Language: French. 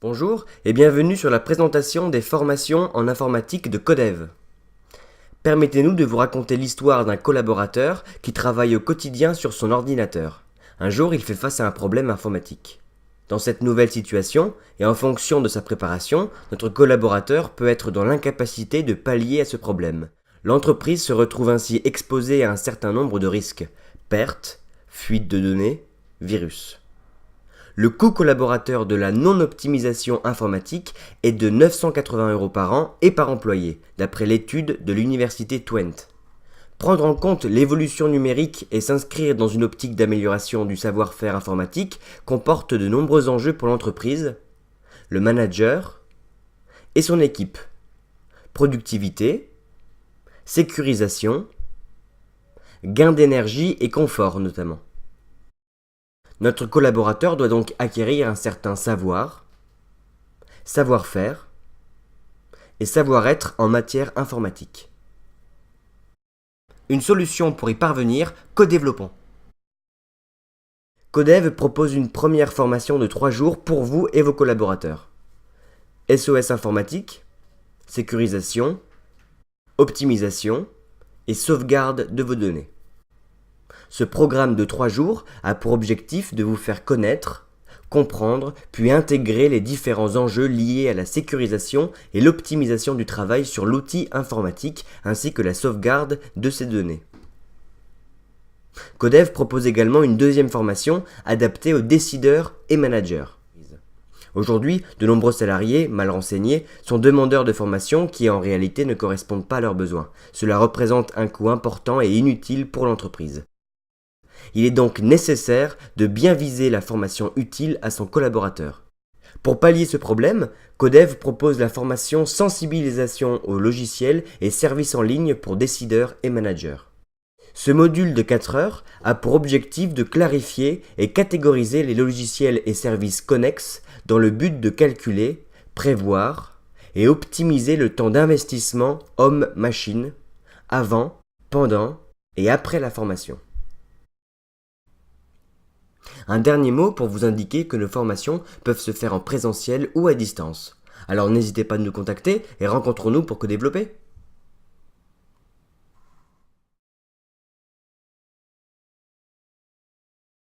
Bonjour et bienvenue sur la présentation des formations en informatique de Codev. Permettez-nous de vous raconter l'histoire d'un collaborateur qui travaille au quotidien sur son ordinateur. Un jour, il fait face à un problème informatique. Dans cette nouvelle situation, et en fonction de sa préparation, notre collaborateur peut être dans l'incapacité de pallier à ce problème. L'entreprise se retrouve ainsi exposée à un certain nombre de risques: pertes, fuite de données, virus. Le coût collaborateur de la non-optimisation informatique est de 980 € par an et par employé, d'après l'étude de l'université Twente. Prendre en compte l'évolution numérique et s'inscrire dans une optique d'amélioration du savoir-faire informatique comporte de nombreux enjeux pour l'entreprise, le manager et son équipe. Productivité, sécurisation, gain d'énergie et confort notamment. Notre collaborateur doit donc acquérir un certain savoir, savoir-faire et savoir-être en matière informatique. Une solution pour y parvenir, codéveloppons. Codev propose une première formation de 3 jours pour vous et vos collaborateurs. SOS informatique, sécurisation, optimisation et sauvegarde de vos données. Ce programme de 3 jours a pour objectif de vous faire connaître, comprendre, puis intégrer les différents enjeux liés à la sécurisation et l'optimisation du travail sur l'outil informatique ainsi que la sauvegarde de ces données. Codev propose également une deuxième formation adaptée aux décideurs et managers. Aujourd'hui, de nombreux salariés, mal renseignés, sont demandeurs de formations qui en réalité ne correspondent pas à leurs besoins. Cela représente un coût important et inutile pour l'entreprise. Il est donc nécessaire de bien viser la formation utile à son collaborateur. Pour pallier ce problème, Codev propose la formation sensibilisation aux logiciels et services en ligne pour décideurs et managers. Ce module de 4 heures a pour objectif de clarifier et catégoriser les logiciels et services connexes dans le but de calculer, prévoir et optimiser le temps d'investissement homme-machine avant, pendant et après la formation. Un dernier mot pour vous indiquer que nos formations peuvent se faire en présentiel ou à distance. Alors n'hésitez pas à nous contacter et rencontrons-nous pour codévelopper.